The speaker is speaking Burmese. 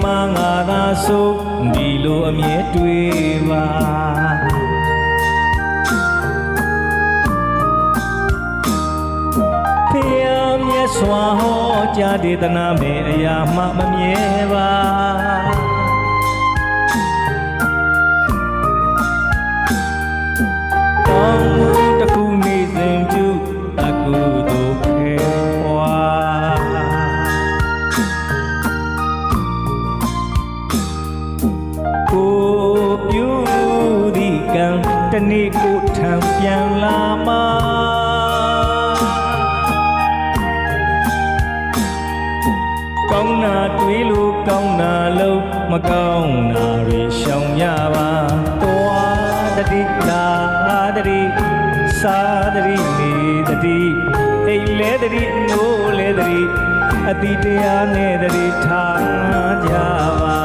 မှာငါသာဆိုဒီလိုအမြဲတွေ့ပါဖျားမြတ်စွာဟောကြားဒေသနာမဲ့အရာမှမမြဲပါကောင်းမှုတစ်ခုနေစဉ်ပြုအကုသိုလ်ခဲဝါကိုပြုဒီကံတနေ့ကိုထံပြန်လာမှာကောင်းနာတွေးလို့ကောင်းနာလို့မကောင်းနာတွေရှောင်ရပါသွားတတိလာတတိစာတတိနေတတိအိမ်လဲတတိနိုးလဲတတိအတိတရားနဲ့တတိထားကြပါ